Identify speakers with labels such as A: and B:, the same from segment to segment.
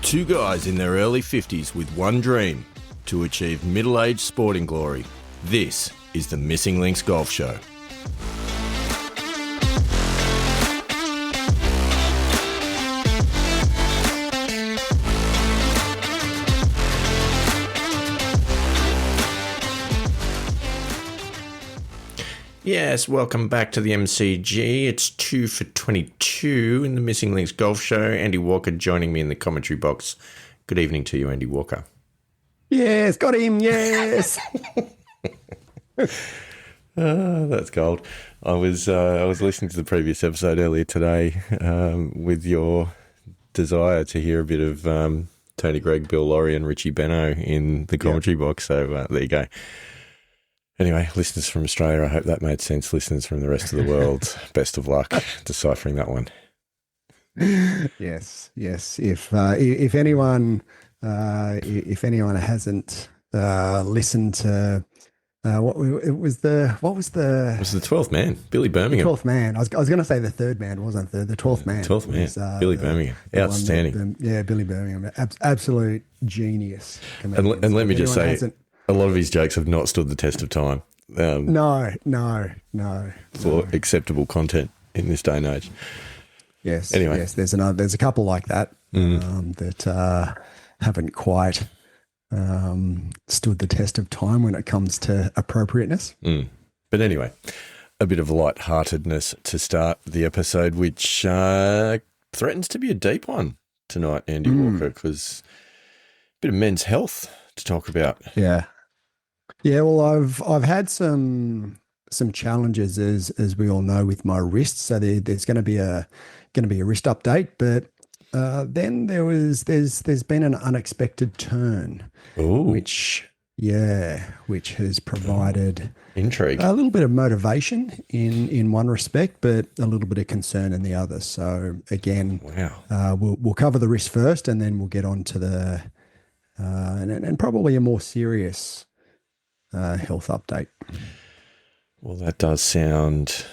A: Two guys in their early 50s with one dream, to achieve middle-aged sporting glory. This is the Missing Links Golf Show. Yes, welcome back to the MCG. It's 2 for 22 in the Missing Links Golf Show. Andy Walker joining me in the commentary box. Good evening to you, Andy Walker.
B: Yes, got him, yes.
A: That's gold. I was listening to the previous episode earlier today with your desire to hear a bit of Tony Gregg, Bill Laurie and Richie Benno in the commentary box. So there you go. Anyway, listeners from Australia, I hope that made sense. Listeners from the rest of the world, best of luck deciphering that one.
B: Yes. If anyone hasn't listened to what was the
A: 12th man, Billy Birmingham.
B: The 12th man. I was going to say the third man, wasn't the 12th man?
A: 12th man, was, Billy Birmingham, outstanding.
B: Billy Birmingham, absolute genius.
A: And let me just say, a lot of his jokes have not stood the test of time.
B: No.
A: For acceptable content in this day and age.
B: Yes.
A: Anyway.
B: Yes. There's a couple like that that haven't quite stood the test of time when it comes to appropriateness.
A: But anyway, a bit of lightheartedness to start the episode, which threatens to be a deep one tonight, Andy Walker, because a bit of men's health to talk about.
B: Yeah, well, I've had some challenges as we all know with my wrist. So there's going to be a wrist update, but then there's been an unexpected turn, which has provided
A: intrigue,
B: a little bit of motivation in one respect, but a little bit of concern in the other. So again, we'll cover the wrist first, and then we'll get on to the and probably a more serious health update.
A: Well, that does sound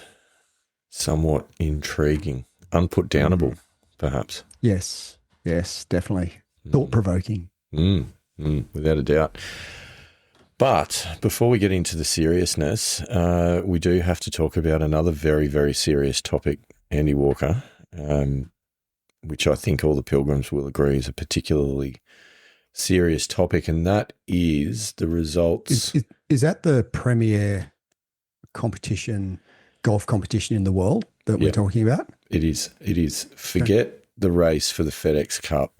A: somewhat intriguing, unputdownable, perhaps.
B: Yes, definitely. Thought-provoking.
A: Without a doubt. But before we get into the seriousness, we do have to talk about another very, very serious topic, Andy Walker, which I think all the pilgrims will agree is a particularly serious topic, and that is the results.
B: Is that the premier golf competition in the world that we're talking about?
A: It is. Forget the race for the FedEx Cup.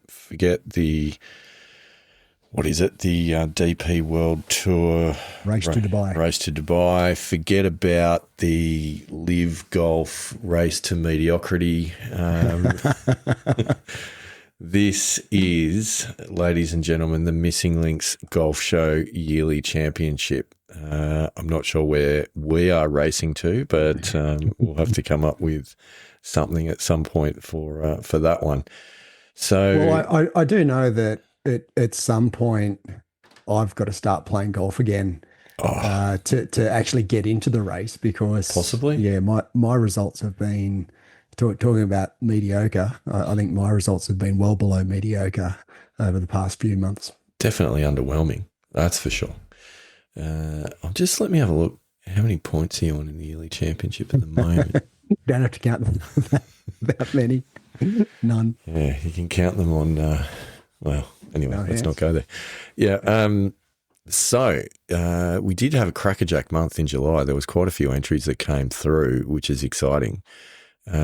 A: Forget the DP World Tour.
B: Race to
A: Dubai. Forget about the Live Golf Race to Mediocrity. This is, ladies and gentlemen, the Missing Links Golf Show Yearly Championship. I'm not sure where we are racing to, but we'll have to come up with something at some point for that one. So,
B: well, I do know that at some point I've got to start playing golf again to actually get into the race, because
A: possibly,
B: my results have been. Talking about mediocre, I think my results have been well below mediocre over the past few months.
A: Definitely underwhelming, that's for sure. Let me have a look. How many points are you on in the yearly championship at the moment?
B: Don't have to count them that many. None.
A: Yeah, you can count them on, let's not go there. Yeah, so we did have a crackerjack month in July. There was quite a few entries that came through, which is exciting. We've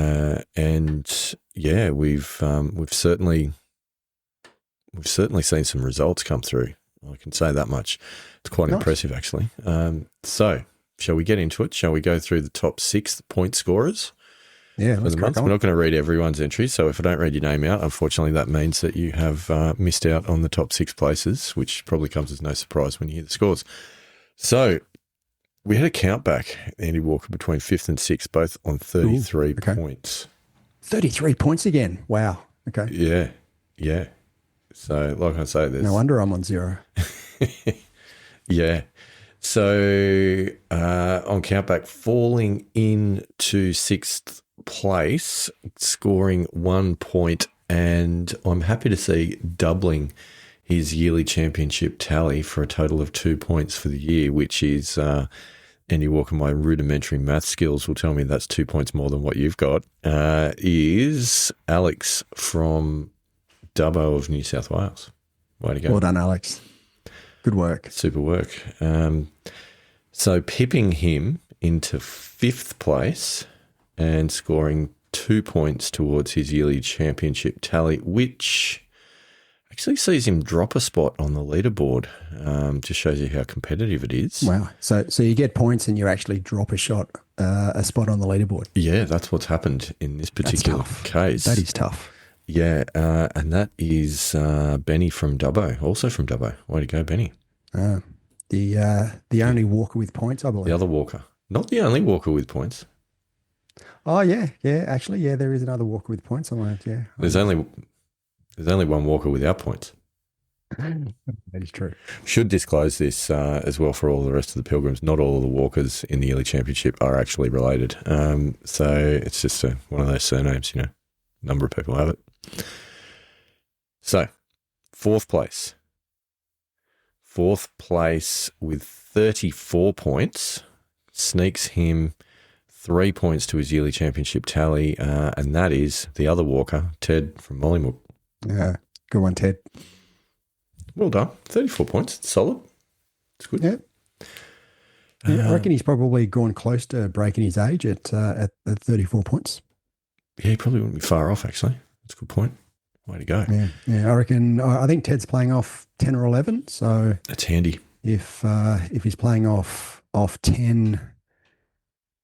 A: certainly seen some results come through. I can say that much. It's quite impressive, actually. So shall we get into it? Shall we go through the top 6 point scorers?
B: Yeah,
A: for the month. We're not going to read everyone's entry, so if I don't read your name out, unfortunately, that means that you have missed out on the top 6 places, which probably comes as no surprise when you hear the scores. So we had a count back, Andy Walker, between 5th and 6th, both on 33 points.
B: 33 points again. Wow. Okay.
A: Yeah. So, like I say, there's...
B: No wonder I'm on 0.
A: Yeah. So, on countback, falling into 6th place, scoring 1 point and I'm happy to see doubling his yearly championship tally for a total of 2 points for the year, which is Andy Walker, my rudimentary math skills will tell me that's 2 points more than what you've got, is Alex from Dubbo of New South Wales. Way to go.
B: Well done, Alex. Good work.
A: Super work. So pipping him into 5th place and scoring 2 points towards his yearly championship tally, which actually sees him drop a spot on the leaderboard. Just shows you how competitive it is.
B: Wow. So you get points and you actually drop a spot on the leaderboard.
A: Yeah, that's what's happened in this particular case.
B: That is tough.
A: Yeah, and that is Benny from Dubbo, also from Dubbo. Way to go, Benny.
B: The only walker with points, I believe.
A: The other walker. Not the only walker with points.
B: Oh, yeah. Actually, there is another walker with points. Yeah.
A: There's only one walker without points.
B: That is true.
A: Should disclose this as well for all the rest of the pilgrims. Not all of the walkers in the yearly championship are actually related. So it's just one of those surnames, number of people have it. So, 4th place. 4th place with 34 points sneaks him 3 points to his yearly championship tally, and that is the other walker, Ted from Mollymook.
B: Yeah, good one, Ted.
A: Well done. 34 points. It's solid. It's good.
B: Yeah. I reckon he's probably gone close to breaking his age at 34 points.
A: Yeah, he probably wouldn't be far off, actually. That's a good point. Way to go.
B: Yeah. I think Ted's playing off 10 or 11. So
A: that's handy.
B: If he's playing off 10,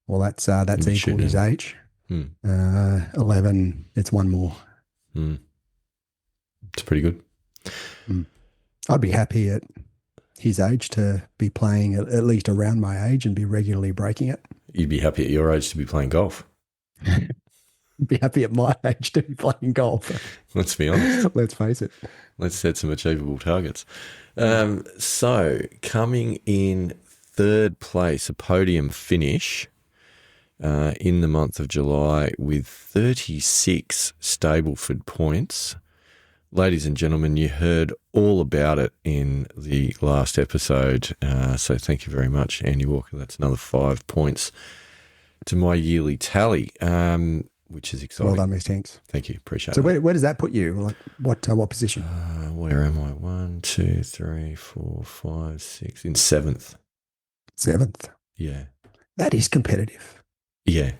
B: well, that's equal to his age. 11, it's one more.
A: It's pretty good.
B: I'd be happy at his age to be playing at least around my age and be regularly breaking it.
A: You'd be happy at your age to be playing golf.
B: Be happy at my age to be playing golf.
A: Let's be honest.
B: Let's face it.
A: Let's set some achievable targets. So coming in 3rd place, a podium finish in the month of July with 36 Stableford points. Ladies and gentlemen, you heard all about it in the last episode. So thank you very much, Andy Walker. That's another 5 points to my yearly tally, which is exciting.
B: Well done, Mr. Hinks.
A: Thank you. Appreciate it.
B: So where does that put you? Like what position?
A: Where am I? 1, 2, 3, 4, 5, 6. In 7th.
B: 7th.
A: Yeah.
B: That is competitive.
A: Yeah.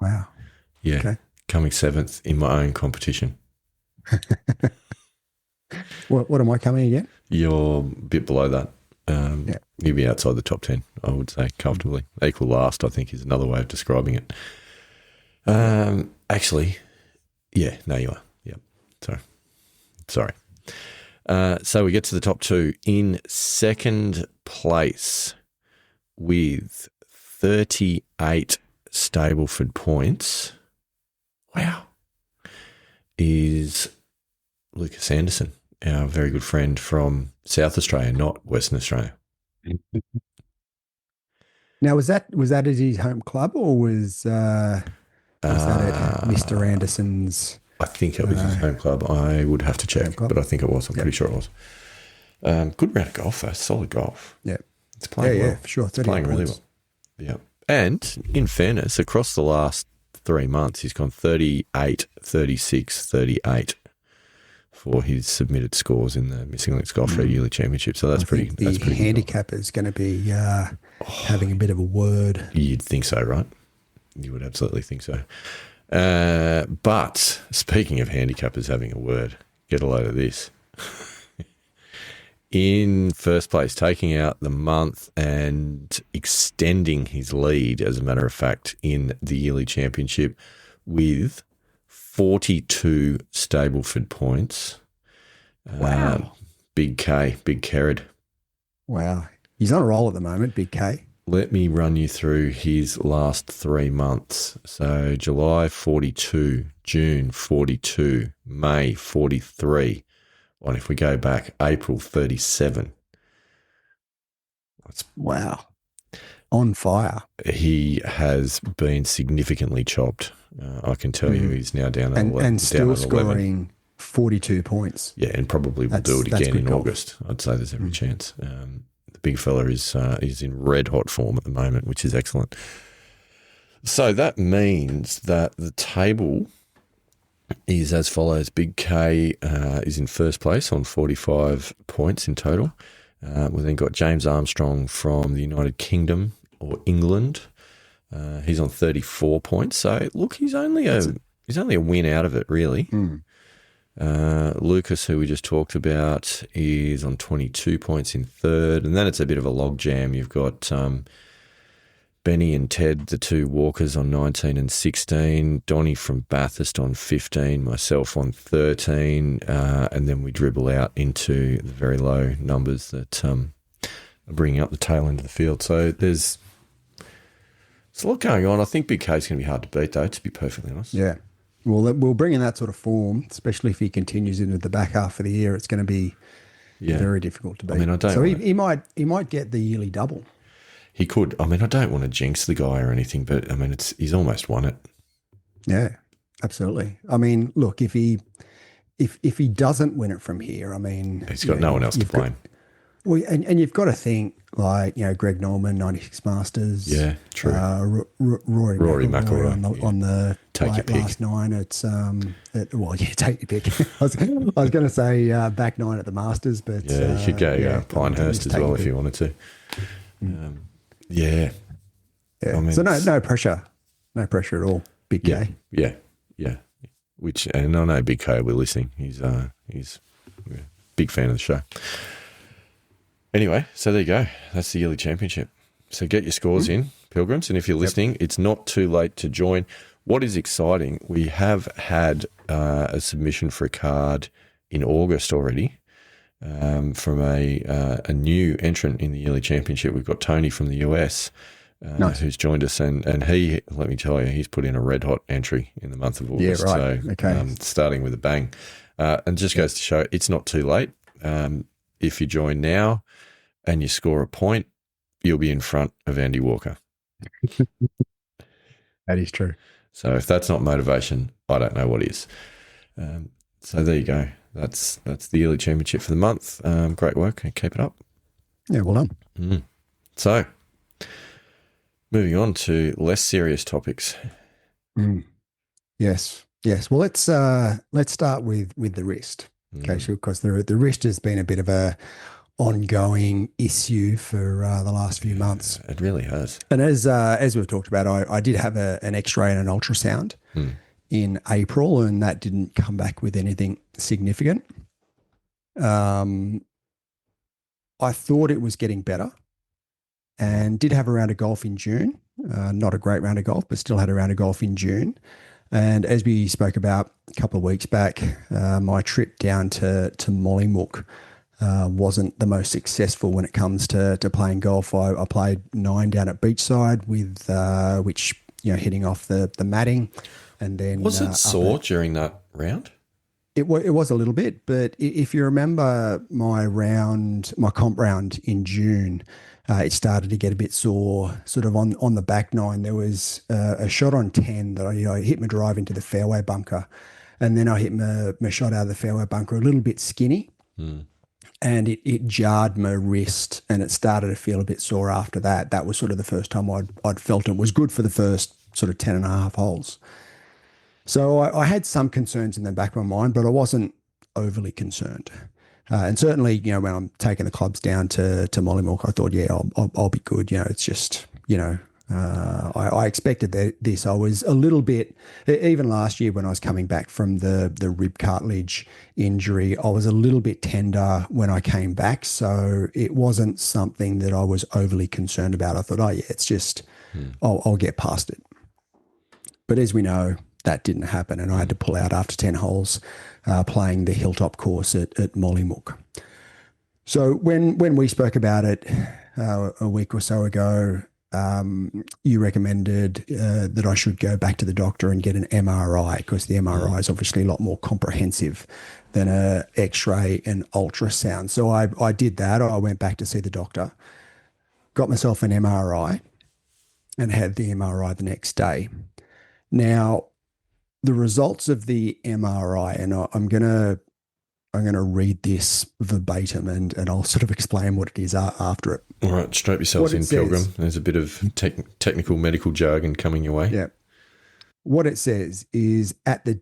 B: Wow.
A: Yeah.
B: Okay.
A: Coming 7th in my own competition.
B: What am I coming again?
A: You're a bit below that. You'll be outside the top 10, I would say, comfortably. Equal last, I think, is another way of describing it. Actually, yeah, no, you are. Yeah, sorry. So we get to the top 2. In 2nd place with 38 Stableford points, wow, is Lucas Anderson, our very good friend from South Australia, not Western Australia.
B: Now, was that at his home club or was that at Mr. Anderson's?
A: I think it was his home club. I would have to check, but I think it was. I'm pretty sure it was. Good round of golf, though. Solid golf.
B: Yeah.
A: It's playing well.
B: For sure.
A: It's playing really well. Yeah. And in fairness, across the last 3 months, he's gone 38, 36, 38 for his submitted scores in the Missing Links Golf Red Yearly Championship. So that's pretty.
B: The handicapper is going to be having a bit of a word.
A: You'd think so, right? You would absolutely think so. But speaking of handicappers having a word, get a load of this. In first place, taking out the month and extending his lead, as a matter of fact, in the yearly championship with 42 Stableford points.
B: Wow.
A: Big K, Big Kerrod.
B: Wow. He's on a roll at the moment, Big K.
A: Let me run you through his last 3 months. So July 42, June 42, May 43. And if we go back, April 37.
B: Wow. On fire.
A: He has been significantly chopped. I can tell you he's now down at 11.
B: And still scoring 42 points.
A: Yeah, and probably will do it
B: That's
A: again
B: good
A: in
B: golf.
A: August. I'd say there's every chance. The big fella is in red hot form at the moment, which is excellent. So that means that the table is as follows. Big K is in first place on 45 points in total. We've then got James Armstrong from the United Kingdom or England. He's on 34 points. So look, he's only a win out of it, really. Lucas, who we just talked about, is on 22 points in third, and then it's a bit of a log jam. You've got Benny and Ted, the two Walkers, on 19 and 16, Donnie from Bathurst on 15, myself on 13, and then we dribble out into the very low numbers that are bringing up the tail end of the field. So there's a lot going on. I think Big K's going to be hard to beat, though, to be perfectly honest.
B: Yeah. Well, we'll bring in that sort of form, especially if he continues into the back half of the year. It's going to be very difficult to beat.
A: I mean,
B: he might get the yearly double.
A: He could. I mean, I don't want to jinx the guy or anything, but I mean, he's almost won it.
B: Yeah, absolutely. I mean, look, if he doesn't win it from here, I mean,
A: he's got no one else to blame.
B: And you've got to think like, Greg Norman, 96 Masters.
A: Yeah, true.
B: Rory McIlroy on the
A: take your pick.
B: last nine. It's take your pick. I was going to say back nine at the Masters, but
A: you should go Pinehurst as well if you wanted to. Yeah.
B: I mean, so no pressure at all. Big K.
A: Yeah. And I know Big K will be listening. He's a big fan of the show. Anyway, so there you go. That's the yearly championship. So get your scores in, Pilgrims, and if you're listening, it's not too late to join. What is exciting, we have had a submission for a card in August already. From a new entrant in the yearly championship. We've got Tony from the US who's joined us, and he, let me tell you, he's put in a red hot entry in the month of August.
B: Yeah, right.
A: So,
B: okay.
A: Starting with a bang. And just goes to show it's not too late. If you join now and you score a point, you'll be in front of Andy Walker.
B: That is true.
A: So if that's not motivation, I don't know what is. So there you go. That's the yearly championship for the month. Great work. Keep it up.
B: Yeah, well done.
A: So, moving on to less serious topics.
B: Yes. Well, let's start with the wrist. Okay, sure, because the wrist has been a bit of a ongoing issue for the last few months.
A: It really has.
B: And as we've talked about, I did have an X-ray and an ultrasound in April, and that didn't come back with anything significant. I thought it was getting better, and did have a round of golf in June. Not a great round of golf, but still had a round of golf in June. And as we spoke about a couple of weeks back, my trip down to Mollymook wasn't the most successful when it comes to playing golf. I played 9 down at Beachside with which hitting off the matting, and then
A: was it sore during that round?
B: It was a little bit, but if you remember my comp round in June, it started to get a bit sore. Sort of on the back nine, there was a shot on 10 that I hit my drive into the fairway bunker, and then I hit my shot out of the fairway bunker a little bit skinny. And it jarred my wrist, and it started to feel a bit sore after that. That was sort of the first time I'd felt it was good for the first sort of 10 and a half holes. So I had some concerns in the back of my mind, but I wasn't overly concerned. And certainly, when I'm taking the clubs down to Mollymook, I thought, I'll be good. It's just, I expected this. I was a little bit, even last year when I was coming back from the rib cartilage injury, I was a little bit tender when I came back. So it wasn't something that I was overly concerned about. I thought, it's just, I'll get past it. But as we know, that didn't happen, and I had to pull out after 10 holes playing the Hilltop course at Mollymook. So when we spoke about it a week or so ago, you recommended that I should go back to the doctor and get an MRI, because the MRI is obviously a lot more comprehensive than a X-ray and ultrasound. So I did that. I went back to see the doctor, got myself an MRI, and had the MRI the next day. Now, the results of the MRI, and I'm gonna read this verbatim, and I'll sort of explain what it is after it.
A: All right, strap
B: What
A: yourselves
B: it
A: in,
B: says,
A: Pilgrim. There's a bit of technical medical jargon coming your way.
B: yeah, what it says is at the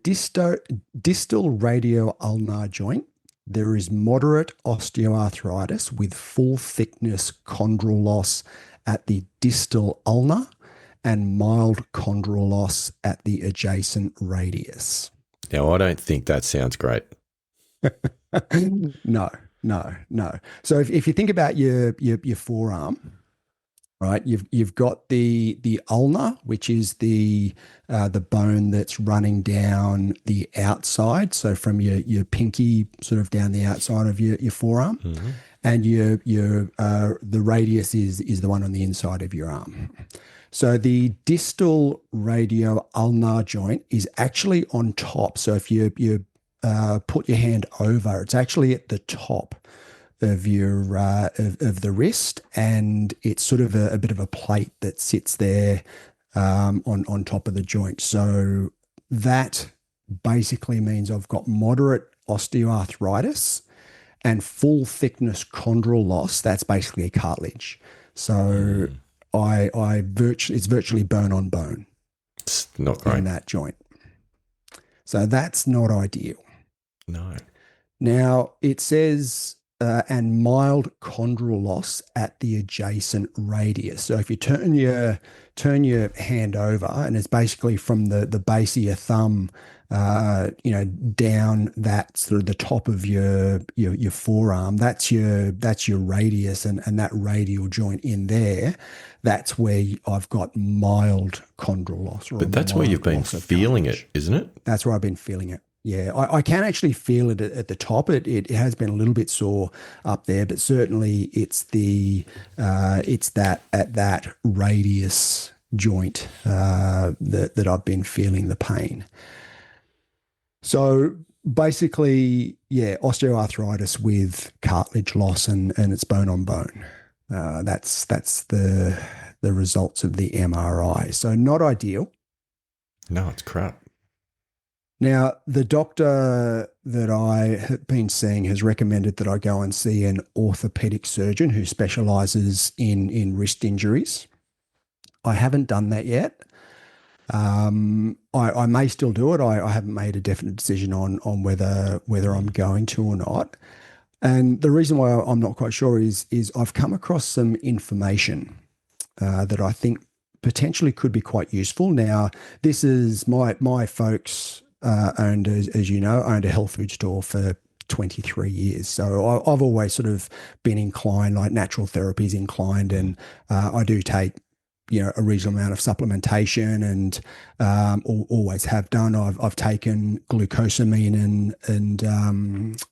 B: distal radio ulnar joint, there is moderate osteoarthritis with full thickness chondral loss at the distal ulna and mild chondral loss at the adjacent radius.
A: Now, I don't think that sounds great.
B: No, no. So if you think about your forearm, right? You've got the ulna, which is the bone that's running down the outside, so from your pinky sort of down the outside of your forearm,
A: Mm-hmm.
B: and your the radius is the one on the inside of your arm. So the distal radio ulnar joint is actually on top. So if you put your hand over, it's actually at the top of your of the wrist, and it's sort of a bit of a plate that sits there on top of the joint. So that basically means I've got moderate osteoarthritis and full thickness chondral loss. That's basically a cartilage. So it's virtually bone on bone
A: It's not great.
B: in that joint. So that's not ideal.
A: No.
B: Now it says and mild chondral loss at the adjacent radius. So if you turn your hand over, and it's basically from the base of your thumb, down that sort of the top of your forearm. That's your radius, and that radial joint in there. That's where I've got mild chondral loss.
A: But that's where you've been feeling it, isn't it?
B: That's where I've been feeling it. Yeah, I can actually feel it at the top. It has been a little bit sore up there, but certainly it's that at that radius joint that I've been feeling the pain. So basically, yeah, osteoarthritis with cartilage loss, and it's bone on bone. That's the results of the MRI. So not ideal.
A: No, it's crap.
B: Now, the doctor that I have been seeing has recommended that I go and see an orthopedic surgeon who specialises in wrist injuries. I haven't done that yet. I may still do it. I haven't made a definite decision on whether I'm going to or not. And the reason why I'm not quite sure is I've come across some information that I think potentially could be quite useful. Now, this is my folks owned, as you know, owned a health food store for 23 years. So I've always sort of been inclined, like natural therapies inclined, and I do take a reasonable amount of supplementation, and always have done. I've taken glucosamine and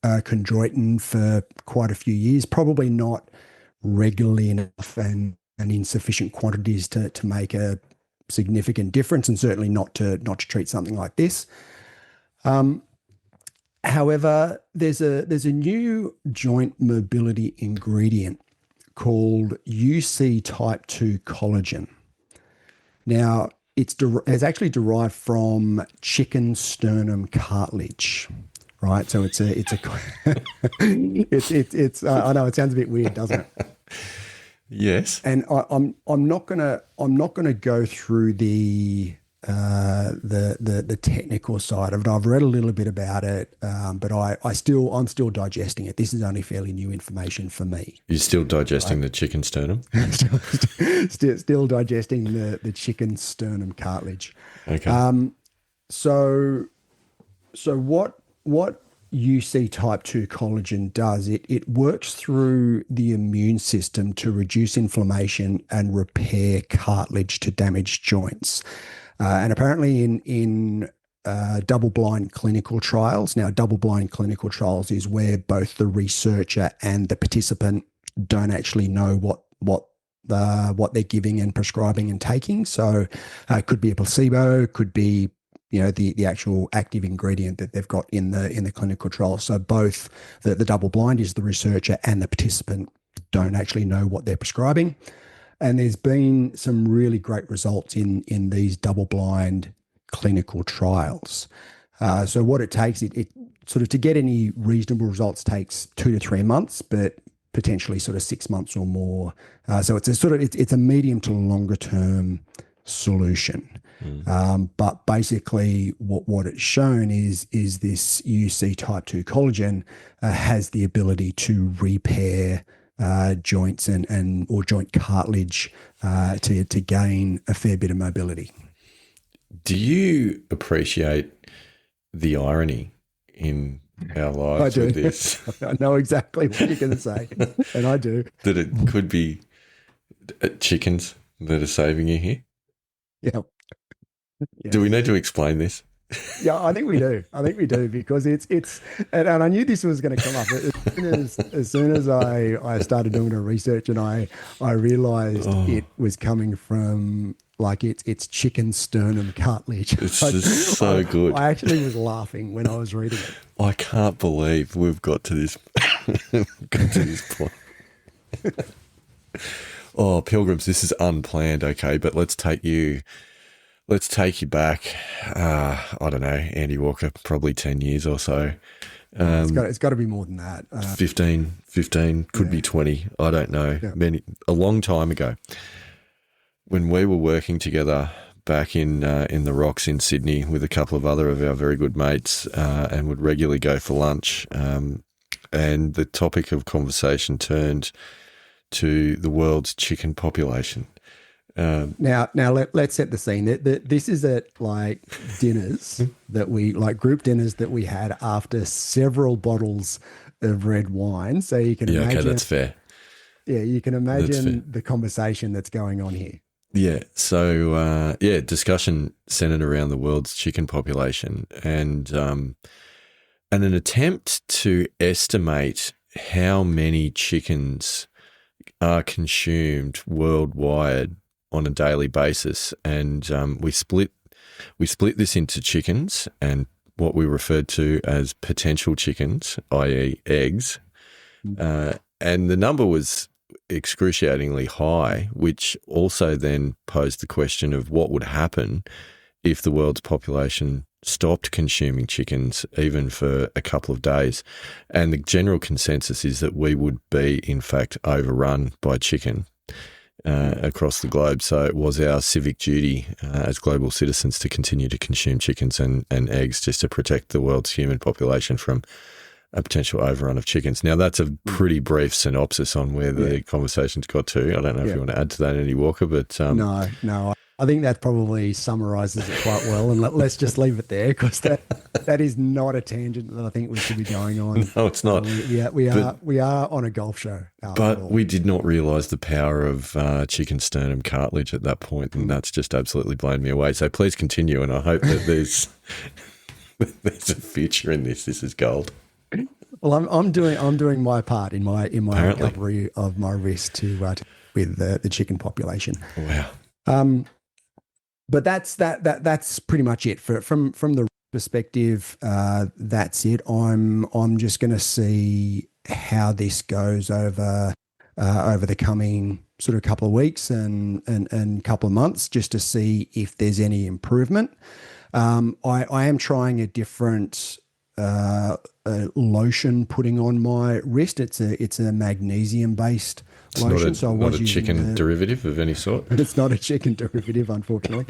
B: chondroitin for quite a few years, probably not regularly enough and in sufficient quantities to make a significant difference, and certainly not to treat something like this. However, there's a new joint mobility ingredient called UC type 2 collagen. Now, it's actually derived from chicken sternum cartilage, right? So it's I know it sounds a bit weird, doesn't it?
A: Yes.
B: And I'm not gonna go through the technical side of it. I've read a little bit about it, but I'm still digesting it. This is only fairly new information for me.
A: You're still digesting the chicken sternum?
B: still digesting the chicken sternum cartilage.
A: Okay.
B: So what UC type 2 collagen does, it works through the immune system to reduce inflammation and repair cartilage to damaged joints. And apparently in double-blind clinical trials. Now, double-blind clinical trials is where both the researcher and the participant don't actually know what they're giving and prescribing and taking. So it could be a placebo, could be the actual active ingredient that they've got in the clinical trial. So both the double-blind is the researcher and the participant don't actually know what they're prescribing. And there's been some really great results in these double-blind clinical trials. So what it takes, it sort of to get any reasonable results takes 2 to 3 months, but potentially sort of 6 months or more. So it's a sort of it's a medium to longer term solution. But basically, what it's shown is this UC type 2 collagen has the ability to repair joints and or joint cartilage to gain a fair bit of mobility.
A: Do you appreciate the irony in our lives with this?
B: I know exactly what you're going to say, and I do.
A: That it could be chickens that are saving you here?
B: Yeah.
A: Do we need to explain this?
B: Yeah, I think we do. I think we do because it's and I knew this was going to come up as soon as I started doing the research and I realized it was coming from like it's chicken sternum cartilage.
A: It's just so good.
B: I actually was laughing when I was reading it.
A: I can't believe we've got to this point. Oh, Pilgrims, this is unplanned, okay, but let's take you back, I don't know, Andy Walker, probably 10 years or so.
B: It's got to be more than that.
A: 15, could be 20, I don't know.
B: Yeah.
A: A long time ago, when we were working together back in the Rocks in Sydney with a couple of other of our very good mates and would regularly go for lunch, and the topic of conversation turned to the world's chicken population.
B: Now let's set the scene. This is at like dinners that we like group dinners that we had after several bottles of red wine. So you can imagine.
A: Okay, that's fair.
B: Yeah, you can imagine the conversation that's going on here.
A: Yeah. So discussion centered around the world's chicken population and an attempt to estimate how many chickens are consumed worldwide on a daily basis, and we split this into chickens and what we referred to as potential chickens, i.e. eggs, and the number was excruciatingly high, which also then posed the question of what would happen if the world's population stopped consuming chickens even for a couple of days. And the general consensus is that we would be, in fact, overrun by chicken across the globe. So it was our civic duty as global citizens to continue to consume chickens and eggs just to protect the world's human population from a potential overrun of chickens. Now, that's a pretty brief synopsis on where the conversation's got to. I don't know if you want to add to that, Andy Walker, but...
B: No. I think that probably summarizes it quite well, and let's just leave it there because that is not a tangent that I think we should be going on.
A: No, it's not.
B: We are on a golf show.
A: But we did not realise the power of chicken sternum cartilage at that point, and that's just absolutely blown me away. So please continue, and I hope that there's a future in this. This is gold.
B: Well, I'm doing my part in my recovery of my wrist with the chicken population.
A: Wow.
B: But that's pretty much it from the perspective. That's it. I'm just going to see how this goes over the coming sort of couple of weeks and couple of months, just to see if there's any improvement. I am trying a different lotion putting on my wrist. It's a magnesium based lotion.
A: Not a chicken derivative of any sort.
B: It's not a chicken derivative, unfortunately.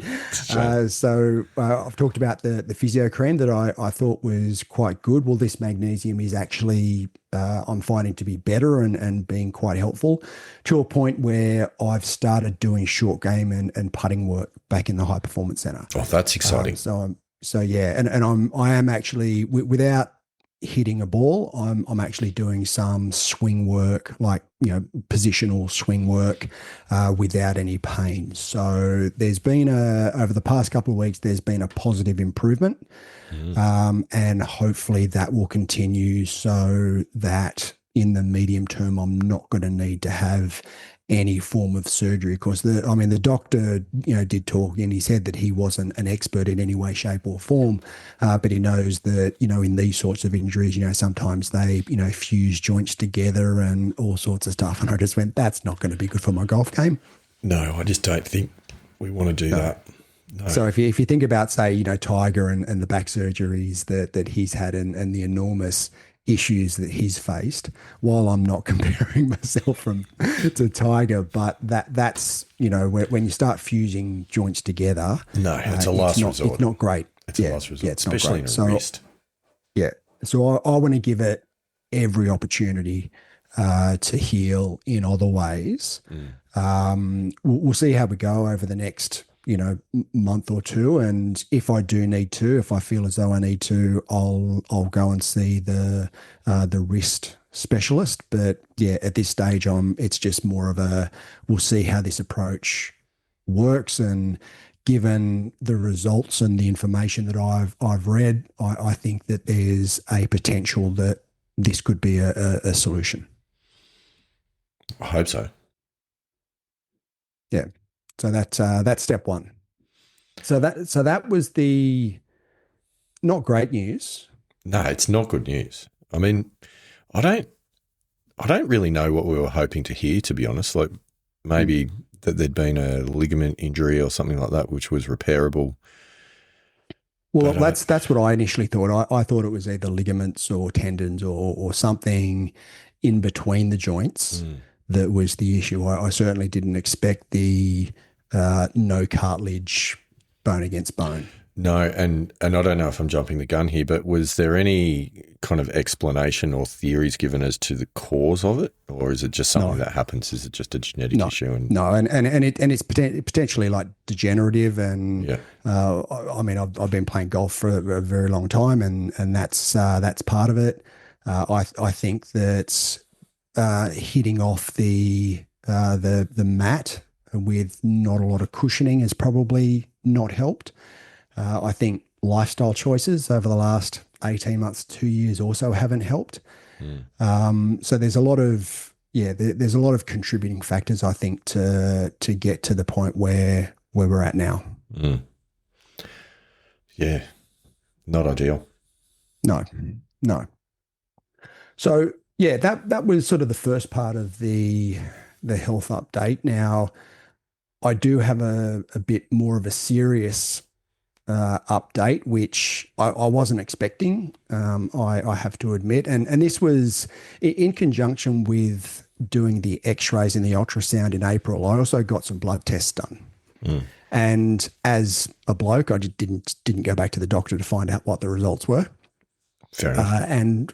B: So I've talked about the physio cream that I thought was quite good. Well, this magnesium is actually I'm finding to be better and being quite helpful to a point where I've started doing short game and putting work back in the high performance center.
A: Oh, that's exciting.
B: I am actually without hitting a ball, I'm actually doing some swing work, like, positional swing work without any pain. So there's been over the past couple of weeks, there's been a positive improvement. And hopefully that will continue so that in the medium term, I'm not going to need to have any form of surgery. Of course, the doctor, did talk, and he said that he wasn't an expert in any way, shape or form, but he knows that, in these sorts of injuries, sometimes they, fuse joints together and all sorts of stuff. And I just went, that's not going to be good for my golf game.
A: No, I just don't think we want to do that. No.
B: So if you think about, say, Tiger and the back surgeries that he's had, and the enormous issues that he's faced, while I'm not comparing myself from to Tiger, but that's when you start fusing joints together,
A: No, it's a last
B: it's
A: resort.
B: not great.
A: It's a
B: Yeah,
A: last
B: yeah,
A: resort,
B: it's not
A: especially in
B: great.
A: a
B: So
A: wrist.
B: yeah, so I want to give it every opportunity to heal in other ways.
A: Mm.
B: We'll see how we go over the next, month or two, and if I do need to, if I feel as though I need to, I'll go and see the wrist specialist. But yeah, at this stage, it's just more of a we'll see how this approach works, and given the results and the information that I've read, I think that there's a potential that this could be a solution.
A: I hope so.
B: Yeah. So that's step one. So that was the not great news.
A: No, it's not good news. I mean, I don't I don't really know what we were hoping to hear, to be honest. Like
B: Mm.
A: maybe that there'd been a ligament injury or something like that, which was repairable.
B: Well,
A: But
B: that's what I initially thought. I thought it was either ligaments or tendons or something in between the joints
A: mm,
B: that was the issue. I certainly didn't expect the no cartilage, bone against bone.
A: no, and I don't know if I'm jumping the gun here, but was there any kind of explanation or theories given as to the cause of it, or is it just something
B: No,
A: that happens? Is it just a genetic
B: no,
A: issue? And
B: no, and it's potentially like degenerative, and
A: yeah,
B: I mean I've been playing golf for a very long time, and that's part of it. I think that hitting off the mat with not a lot of cushioning has probably not helped. I think lifestyle choices over the last 18 months, 2 years also haven't helped.
A: mm,
B: So there's a lot of there's a lot of contributing factors, I think, to get to the point where we're at now.
A: mm, yeah, not ideal.
B: No, no. So yeah, that was sort of the first part of the health update. Now I do have a bit more of a serious update, which I wasn't expecting. I have to admit, and this was in conjunction with doing the X-rays and the ultrasound in April. I also got some blood tests done,
A: Mm,
B: and as a bloke, I just didn't go back to the doctor to find out what the results were.
A: fair enough.
B: And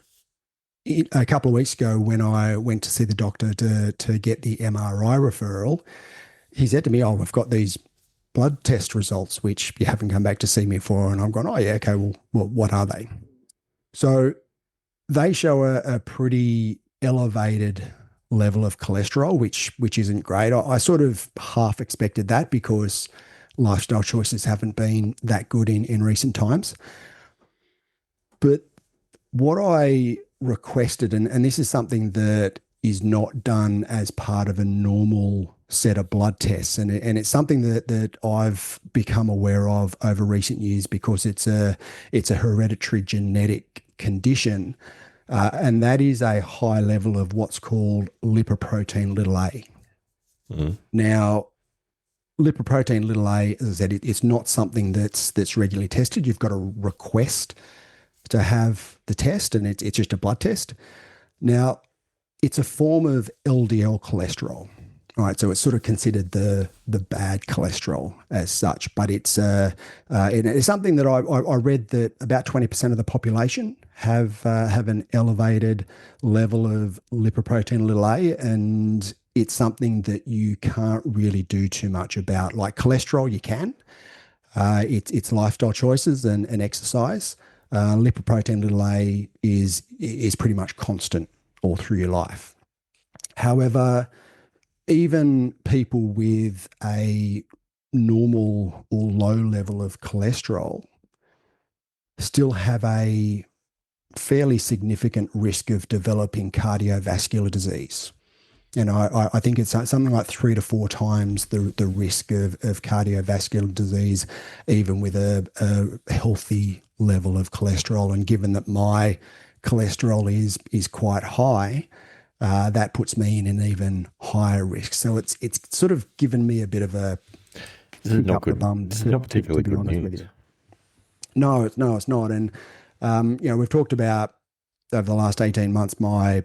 B: a couple of weeks ago, when I went to see the doctor to get the MRI referral, he said to me, "Oh, we've got these blood test results, which you haven't come back to see me for." And I'm going, "Oh, yeah, okay, well what are they?" So they show a pretty elevated level of cholesterol, which isn't great. I sort of half expected that because lifestyle choices haven't been that good in recent times. But what I requested, and this is something that is not done as part of a normal set of blood tests, and it's something that I've become aware of over recent years because it's a hereditary genetic condition, and that is a high level of what's called lipoprotein little a.
A: Mm,
B: Now, lipoprotein little a, as I said, it's not something that's regularly tested. You've got to request to have the test, and it's just a blood test. Now, it's a form of LDL cholesterol. All right, so it's sort of considered the bad cholesterol as such, but it's something that I read that about 20% of the population have an elevated level of lipoprotein little a, and it's something that you can't really do too much about. Like cholesterol, you can. It's lifestyle choices and exercise. Lipoprotein little a is pretty much constant all through your life. However, even people with a normal or low level of cholesterol still have a fairly significant risk of developing cardiovascular disease. And I think it's something like 3 to 4 times the risk of cardiovascular disease, even with a healthy level of cholesterol. And given that my cholesterol is quite high, that puts me in an even higher risk. So it's sort of given me a bit of a
A: This is
B: kick
A: not
B: up the
A: good.
B: bum,
A: This is not
B: to
A: particularly
B: be
A: good
B: honest with
A: news.
B: you. No, it's not. And we've talked about over the last 18 months, my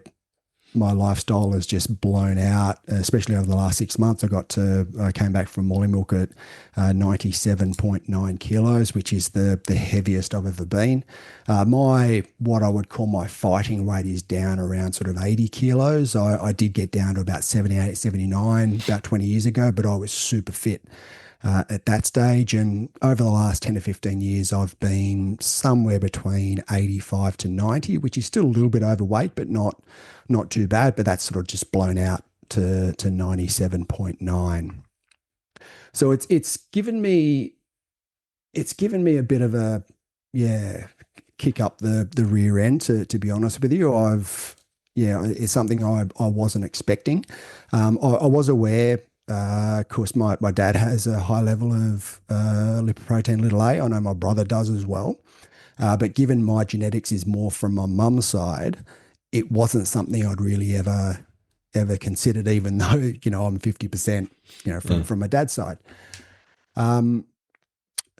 B: lifestyle has just blown out, especially over the last 6 months. I came back from Molly Milk at 97.9 kilos, which is the heaviest I've ever been. What I would call my fighting weight is down around sort of 80 kilos. I did get down to about 78, 79 about 20 years ago, but I was super fit at that stage. And over the last 10 to 15 years, I've been somewhere between 85 to 90, which is still a little bit overweight, but not too bad. But that's sort of just blown out to 97.9. So it's given me a bit of a, yeah, kick up the rear end, to be honest with you. It's something I wasn't expecting. I was aware. Of course, my dad has a high level of lipoprotein little a. I know my brother does as well. But given my genetics is more from my mum's side, it wasn't something I'd really ever considered, even though, I'm 50%,
A: Mm.
B: from my dad's side. Um,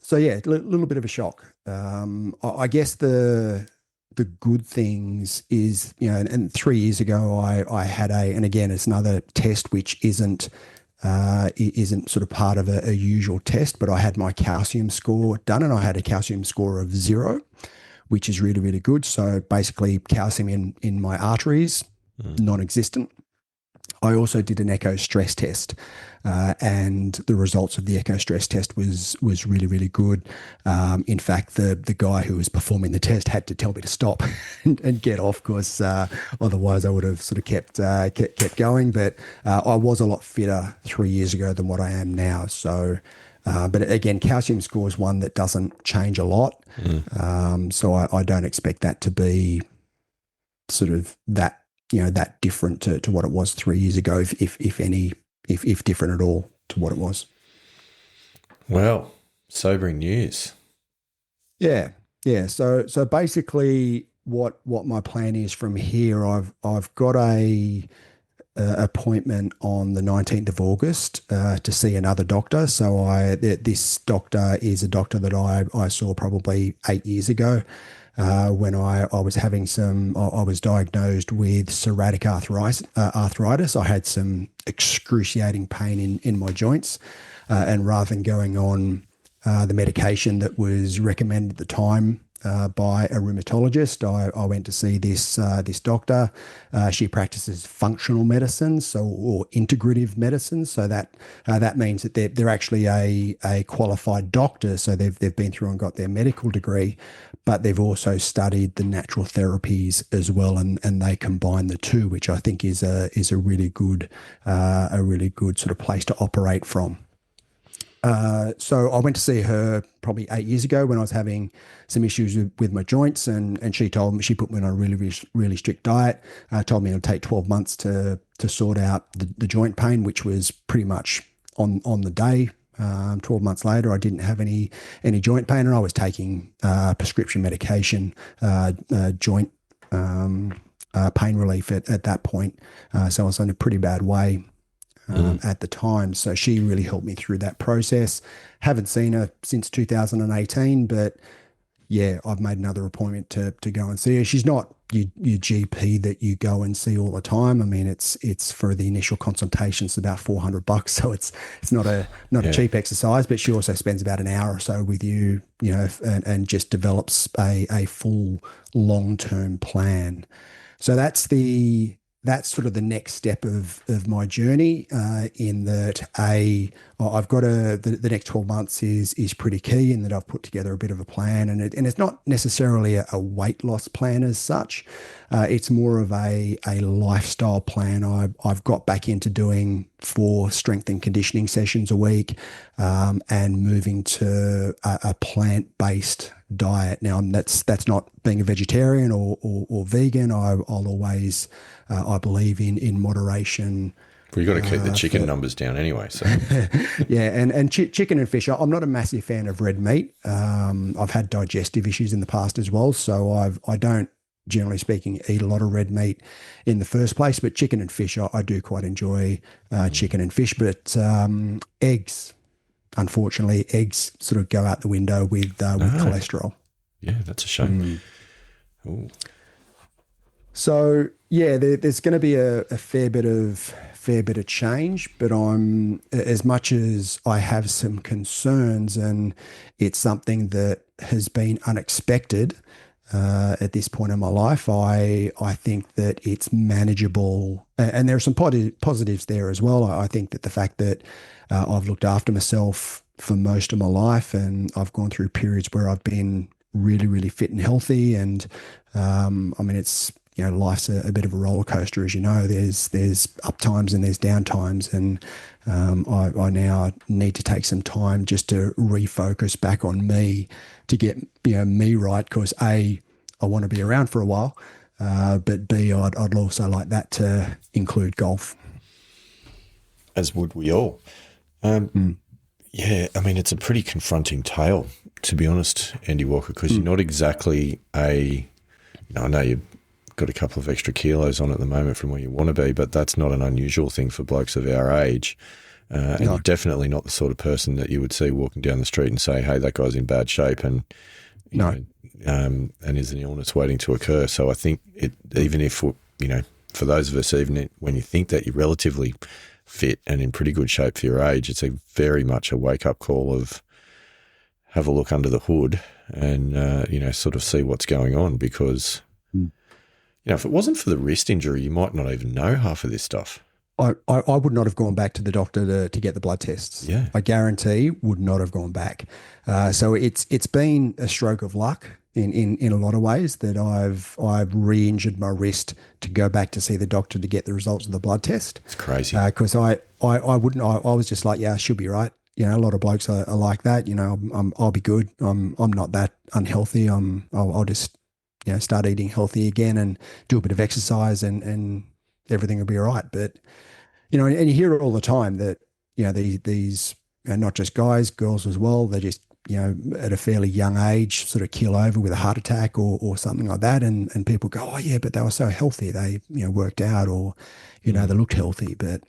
B: so yeah, a little bit of a shock. I guess the good things is, and 3 years ago I had and again, it's another test which isn't sort of part of a usual test, but I had my calcium score done, and I had a calcium score of 0, which is really, really good. So basically, calcium in my arteries,
A: Mm.
B: non-existent. I also did an echo stress test, and the results of the echo stress test was really, really good. In fact, the guy who was performing the test had to tell me to stop and get off, because otherwise I would have sort of kept going. But I was a lot fitter 3 years ago than what I am now. So. But again, calcium score is one that doesn't change a lot.
A: Mm.
B: So I don't expect that to be sort of that different to what it was 3 years ago, if any, if different at all to what it was.
A: Well, sobering news.
B: Yeah, yeah. So basically, what my plan is from here, I've got a appointment on the 19th of August to see another doctor. So this doctor is a doctor that I saw probably 8 years ago. When I was having I was diagnosed with psoriatic arthritis. I had some excruciating pain in my joints. And rather than going on the medication that was recommended at the time by a rheumatologist, I went to see this doctor. She practices functional medicine, or integrative medicine. So that means that they're actually a qualified doctor. So they've been through and got their medical degree, but they've also studied the natural therapies as well, and they combine the two, which I think is a really good sort of place to operate from. So I went to see her probably 8 years ago when I was having some issues with my joints, and she put me on a really, really, really strict diet. Told me it would take 12 months to sort out the joint pain, which was pretty much on the day. 12 months later, I didn't have any joint pain, and I was taking prescription medication, joint pain relief at that point. So I was in a pretty bad way
A: Mm.
B: at the time. So she really helped me through that process. Haven't seen her since 2018, but yeah, I've made another appointment to go and see her. She's not your GP that you go and see all the time. I mean, it's for the initial consultation, it's about $400, so it's not a
A: Yeah.
B: cheap exercise. But she also spends about an hour or so with you, and just develops a full long-term plan. So that's sort of the next step of my journey. In that, I've got the next 12 months is pretty key, in that I've put together a bit of a plan, and it's not necessarily a weight loss plan as such. It's more of a lifestyle plan. I've got back into doing 4 strength and conditioning sessions a week, and moving to a plant-based diet. Now, that's not being a vegetarian or vegan. I'll always, I believe in moderation.
A: Well, you've got to keep the chicken
B: For
A: numbers down anyway. So,
B: Yeah, and chicken and fish. I'm not a massive fan of red meat. I've had digestive issues in the past as well, so I don't, generally speaking, eat a lot of red meat in the first place. But chicken and fish, I do quite enjoy chicken and fish. But eggs, unfortunately, eggs sort of go out the window with
A: No.
B: cholesterol.
A: Yeah, that's a shame. Ooh.
B: So yeah, there's going to be a fair bit of change, but I'm as much as I have some concerns, and it's something that has been unexpected at this point in my life. I think that it's manageable, and there are some positives there as well. I think that the fact that I've looked after myself for most of my life, and I've gone through periods where I've been really, really fit and healthy, and I mean, it's life's a bit of a roller coaster, as you know. There's up times and there's down times, and I now need to take some time just to refocus back on me to get me right. Because A, I want to be around for a while, but B, I'd also like that to include golf.
A: As would we all. Yeah, I mean, it's a pretty confronting tale, to be honest, Andy Walker, because you're not exactly I know you've got a couple of extra kilos on at the moment from where you want to be, but that's not an unusual thing for blokes of our age. And
B: No.
A: you're definitely not the sort of person that you would see walking down the street and say, hey, that guy's in bad shape and,
B: No.
A: and is an illness waiting to occur. So I think even if, for those of us, even when you think that you're relatively fit and in pretty good shape for your age, it's very much a wake-up call of have a look under the hood and, sort of see what's going on because, if it wasn't for the wrist injury, you might not even know half of this stuff.
B: I would not have gone back to the doctor to get the blood tests.
A: Yeah.
B: I guarantee would not have gone back. So it's been a stroke of luck in a lot of ways that I've re-injured my wrist to go back to see the doctor to get the results of the blood test.
A: It's crazy.
B: Because I was just like, yeah, I should be right. A lot of blokes are like that. I'll be good. I'm not that unhealthy. I'll just start eating healthy again and do a bit of exercise and everything will be all right. But and you hear it all the time that these not just guys, girls as well. They just at a fairly young age sort of keel over with a heart attack or something like that, and people go, oh yeah, but they were so healthy. They worked out or they looked healthy. But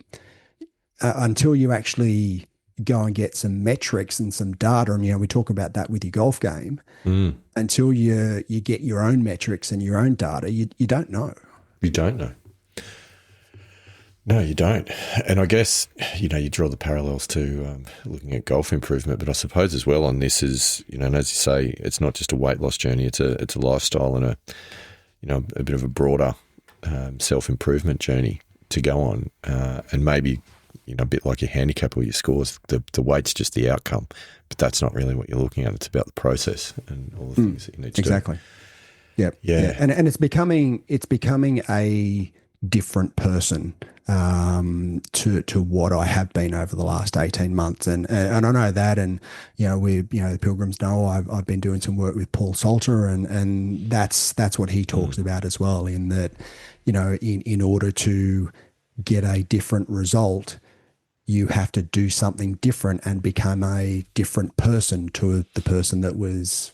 B: until you actually go and get some metrics and some data, and we talk about that with your golf game. Until you get your own metrics and your own data, you don't know.
A: You don't know. No, you don't. And I guess, you draw the parallels to looking at golf improvement, but I suppose as well on this is, and as you say, it's not just a weight loss journey, it's a lifestyle and a bit of a broader self-improvement journey to go on. And maybe, a bit like your handicap or your scores, the weight's just the outcome, but that's not really what you're looking at. It's about the process and all the things that you need to do.
B: Exactly. Yep.
A: Yeah.
B: And it's becoming a different person to what I have been over the last 18 months. And I know that, and, the Pilgrims know I've been doing some work with Paul Salter and that's what he talks about as well, in that, in order to get a different result, you have to do something different and become a different person to the person that was,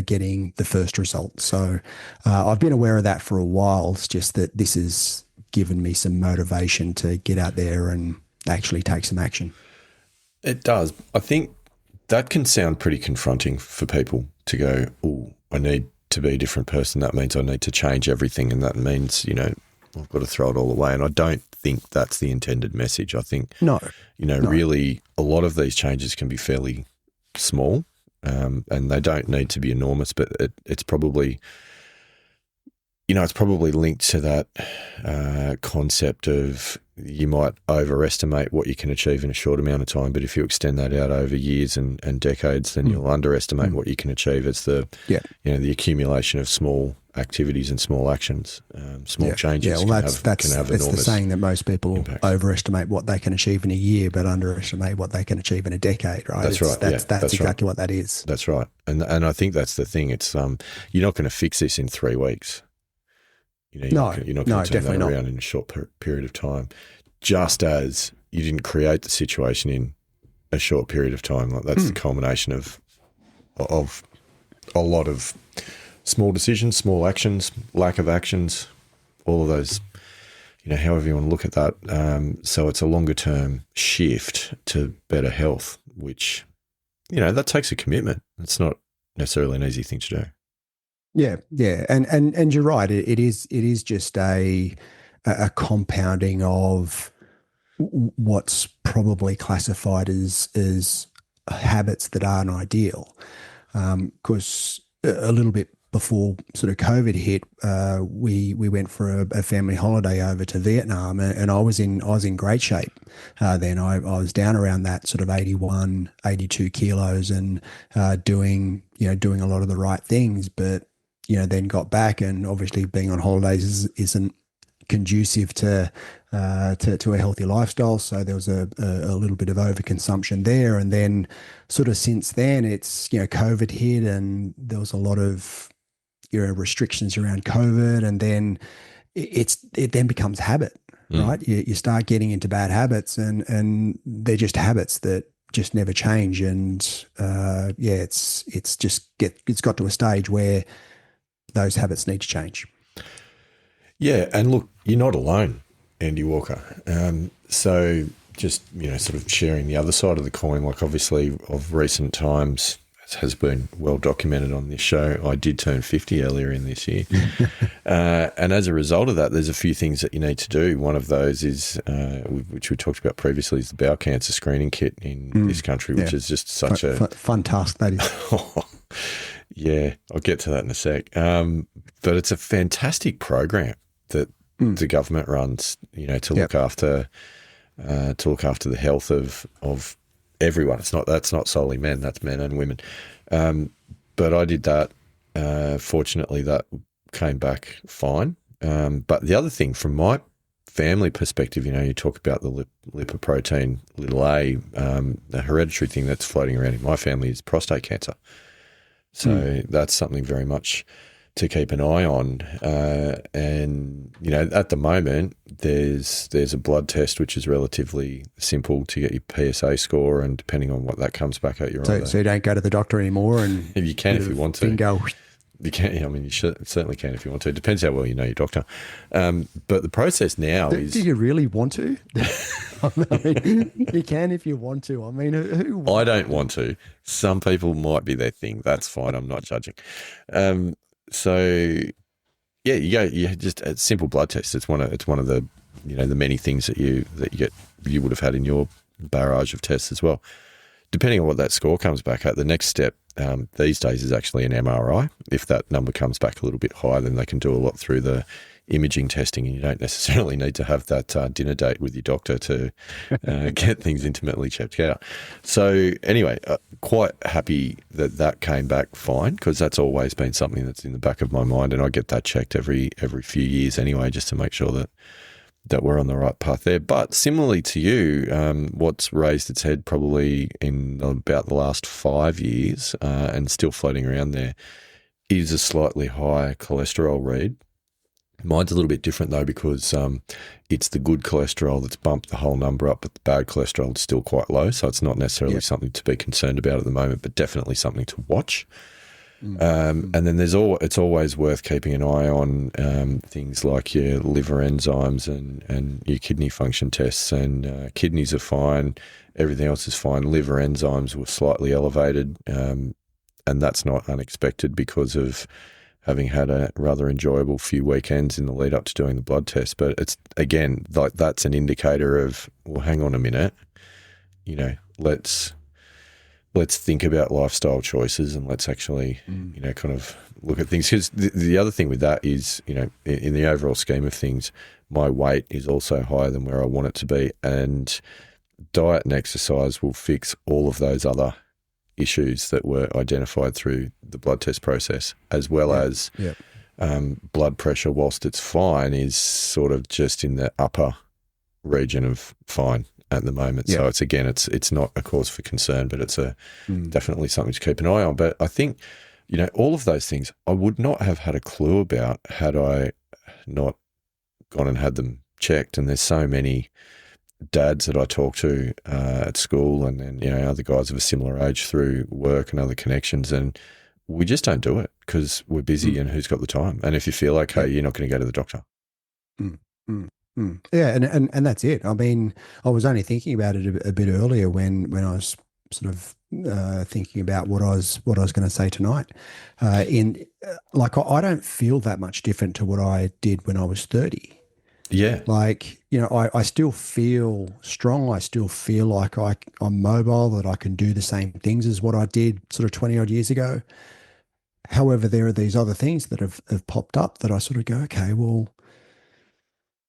B: getting the first result. So I've been aware of that for a while. It's just that this has given me some motivation to get out there and actually take some action.
A: It does. I think that can sound pretty confronting for people to go, oh, I need to be a different person. That means I need to change everything. And that means, I've got to throw it all away. And I don't think that's the intended message. I think,
B: No.
A: really a lot of these changes can be fairly small and they don't need to be enormous, but it's probably, it's probably linked to that concept of you might overestimate what you can achieve in a short amount of time, but if you extend that out over years and decades, then you'll underestimate what you can achieve as the accumulation of small activities and small actions, changes.
B: Yeah, well,
A: can have
B: it's the
A: enormous
B: saying that most people
A: impact.
B: Overestimate what they can achieve in a year, but underestimate what they can achieve in a decade. Right?
A: That's right.
B: That's exactly what that is.
A: That's right. And I think that's the thing. It's you're not going to fix this in 3 weeks. You're not going to turn that around in a short period of time. Just as you didn't create the situation in a short period of time, like that's the culmination of a lot of small decisions, small actions, lack of actions, all of those. However you want to look at that. So it's a longer term shift to better health, which, that takes a commitment. It's not necessarily an easy thing to do.
B: Yeah, yeah, and you're right. It is just a compounding of what's probably classified as habits that aren't ideal. Because a little bit before sort of COVID hit, we went for a family holiday over to Vietnam, and I was in great shape. Then I was down around that sort of 81, 82 kilos, and doing a lot of the right things, but then got back, and obviously being on holidays isn't conducive to a healthy lifestyle. So there was a little bit of overconsumption there, and then sort of since then, it's COVID hit, and there was a lot of restrictions around COVID, and then it then becomes habit, right? You start getting into bad habits, and they're just habits that just never change, and it's got to a stage where those habits need to change.
A: Yeah, and look, you're not alone, Andy Walker. So just, sort of sharing the other side of the coin, like obviously of recent times, as has been well documented on this show, I did turn 50 earlier in this year. And as a result of that, there's a few things that you need to do. One of those is, which we talked about previously, is the bowel cancer screening kit in this country, which is just such a
B: fun task, that is.
A: Yeah, I'll get to that in a sec. But it's a fantastic program that the government runs, to look after the health of everyone. That's not solely men, that's men and women. But I did that. Fortunately, that came back fine. But the other thing, from my family perspective, you talk about the lipoprotein little a, the hereditary thing that's floating around in my family is prostate cancer. So that's something very much to keep an eye on. And, at the moment, there's a blood test which is relatively simple to get your PSA score, and depending on what that comes back at,
B: so you don't go to the doctor anymore, and
A: you can if you want to.
B: Bingo.
A: You can. I mean, you certainly can if you want to. It depends how well you know your doctor. But the process now is.
B: Do you really want to? I mean, you can if you want to. I mean, who?
A: I don't want to. Some people might be their thing. That's fine. I'm not judging. So yeah, you go. You just a simple blood test. It's one of the the many things that you would have had in your barrage of tests as well. Depending on what that score comes back at, the next step these days is actually an MRI. If that number comes back a little bit higher, then they can do a lot through the imaging testing, and you don't necessarily need to have that dinner date with your doctor to get things intimately checked out. So anyway, quite happy that came back fine, because that's always been something that's in the back of my mind, and I get that checked every few years anyway, just to make sure that we're on the right path there. But similarly to you, what's raised its head probably in about the last 5 years and still floating around there is a slightly higher cholesterol read. Mine's a little bit different though, because it's the good cholesterol that's bumped the whole number up, but the bad cholesterol is still quite low. So it's not necessarily something to be concerned about at the moment, but definitely something to watch. And then it's always worth keeping an eye on things like your liver enzymes and your kidney function tests. And kidneys are fine, everything else is fine. Liver enzymes were slightly elevated, and that's not unexpected because of having had a rather enjoyable few weekends in the lead up to doing the blood test. But it's, again, like that's an indicator of, well, hang on a minute, let's think about lifestyle choices, and let's actually, kind of look at things. Because the other thing with that is, in the overall scheme of things, my weight is also higher than where I want it to be, and diet and exercise will fix all of those other issues that were identified through the blood test process, as well as blood pressure, whilst it's fine, is sort of just in the upper region of fine at the moment. So it's not a cause for concern, but it's definitely something to keep an eye on. But I think, all of those things I would not have had a clue about had I not gone and had them checked. And there's so many dads that I talk to at school, and then, other guys of a similar age through work and other connections, and we just don't do it because we're busy and who's got the time? And if you feel okay, you're not going to go to the doctor.
B: Yeah, and that's it. I mean, I was only thinking about it a bit earlier when I was sort of thinking about what I was going to say tonight. In like I don't feel that much different to what I did when I was 30.
A: Yeah.
B: Like, I still feel strong. I still feel like I'm mobile, that I can do the same things as what I did sort of 20 odd years ago. However, there are these other things that have popped up that I sort of go, okay, well,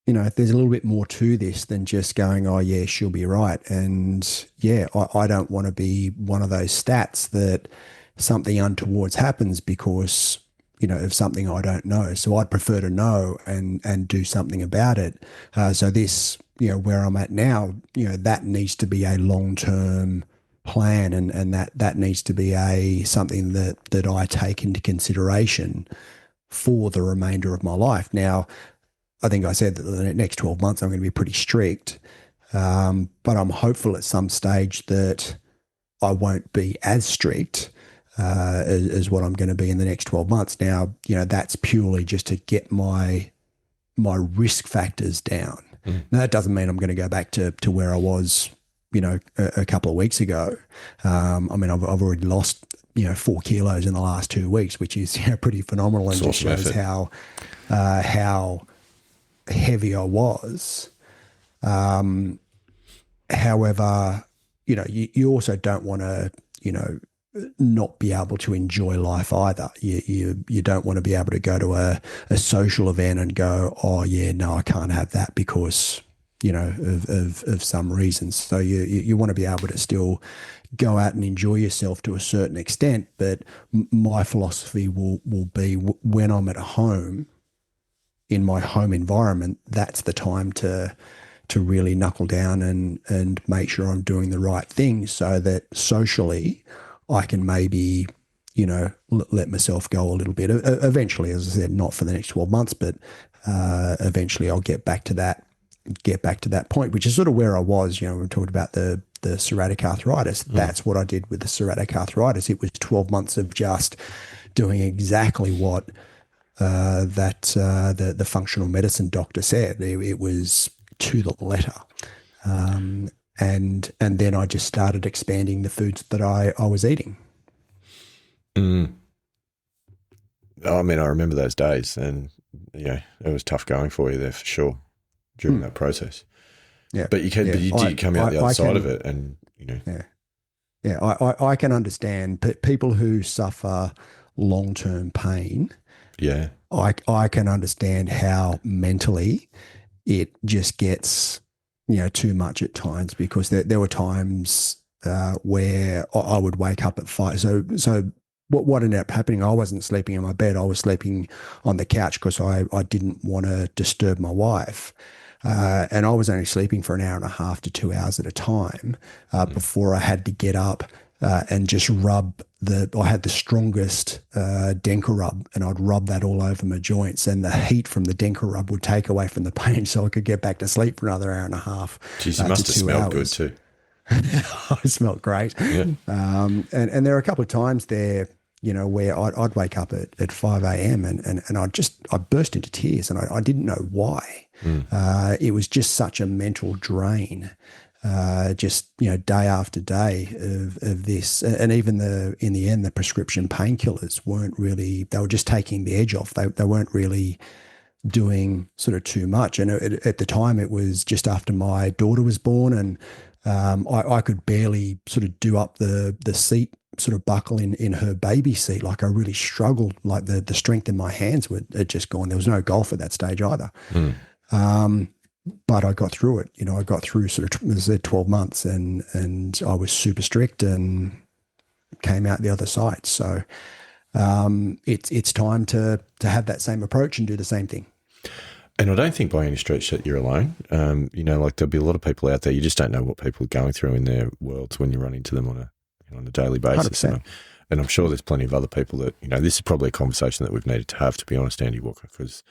B: there's a little bit more to this than just going, oh, yeah, she'll be right. And yeah, I don't want to be one of those stats that something untoward happens because, of something I don't know. So I'd prefer to know and do something about it. So this, where I'm at now, that needs to be a long-term plan, and that needs to be something that I take into consideration for the remainder of my life. Now, I think I said that the next 12 months I'm going to be pretty strict, but I'm hopeful at some stage that I won't be as strict as what I'm going to be in the next 12 months. Now, that's purely just to get my risk factors down. Now, that doesn't mean I'm going to go back to where I was, a couple of weeks ago. I mean, I've already lost, 4 kilos in the last 2 weeks, which is pretty phenomenal, and just shows how heavy I was. However, you also don't want to, not be able to enjoy life either. You don't want to be able to go to a social event and go, oh yeah, no, I can't have that because, of some reasons. So you want to be able to still go out and enjoy yourself to a certain extent. But my philosophy will be when I'm at home, in my home environment, that's the time to really knuckle down and make sure I'm doing the right things so that socially I can maybe, let myself go a little bit. Eventually, as I said, not for the next 12 months, but eventually I'll get back to that point, which is sort of where I was, we talked about the psoriatic arthritis. That's what I did with the psoriatic arthritis. It was 12 months of just doing exactly what the functional medicine doctor said. It was to the letter. And then I just started expanding the foods that I was eating.
A: I mean, I remember those days, and it was tough going for you there for sure during that process.
B: Yeah,
A: but you did come out the other side of it, and
B: Yeah, I can understand people who suffer long-term pain.
A: Yeah,
B: I can understand how mentally it just gets too much at times, because there were times where I would wake up at 5. So what ended up happening, I wasn't sleeping in my bed. I was sleeping on the couch because I didn't want to disturb my wife. And I was only sleeping for an hour and a half to 2 hours at a time before I had to get up and just rub I had the strongest Denka rub, and I'd rub that all over my joints, and the heat from the Denka rub would take away from the pain so I could get back to sleep for another hour and a half.
A: Jeez, you must have smelled good too.
B: I smelled great.
A: Yeah.
B: And there are a couple of times there, where I'd wake up at 5 a.m. and I burst into tears, and I didn't know why. It was just such a mental drain. Day after day of this, and even in the end, the prescription painkillers weren't really, they were just taking the edge off. They weren't really doing sort of too much. And at the time, it was just after my daughter was born, and I could barely sort of do up the seat sort of buckle in her baby seat. Like, I really struggled, like the strength in my hands had just gone. There was no golf at that stage either. But I got through it. I got through sort of 12 months, and I was super strict and came out the other side. So it's time to have that same approach and do the same thing.
A: And I don't think by any stretch that you're alone. Like, there'll be a lot of people out there. You just don't know what people are going through in their worlds when you run into them on a daily basis. And I'm sure there's plenty of other people that, this is probably a conversation that we've needed to have, to be honest, Andy Walker, because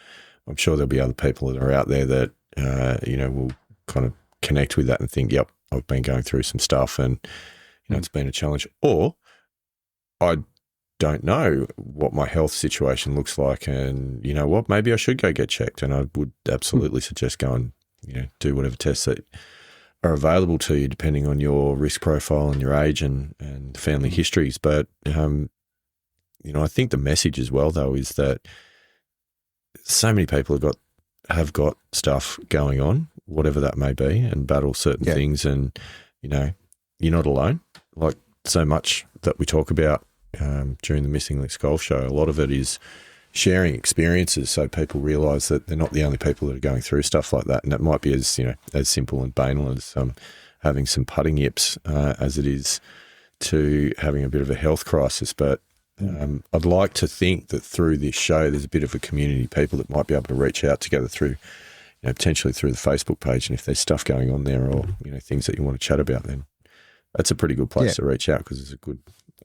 A: I'm sure there'll be other people that are out there that, will kind of connect with that and think, yep, I've been going through some stuff and, it's been a challenge. Or I don't know what my health situation looks like, and you know what, maybe I should go get checked, and I would absolutely suggest going, do whatever tests that are available to you depending on your risk profile and your age and family histories. But, I think the message as well, though, is that so many people have got stuff going on, whatever that may be, and battle certain things. And, you're not alone. Like so much that we talk about during the Missing Links Golf Show, a lot of it is sharing experiences so people realise that they're not the only people that are going through stuff like that. And it might be as simple and banal as having some putting yips as it is to having a bit of a health crisis. But I'd like to think that through this show there's a bit of a community of people that might be able to reach out together through, potentially through the Facebook page. And if there's stuff going on there or, things that you want to chat about, then that's a pretty good place to reach out because there's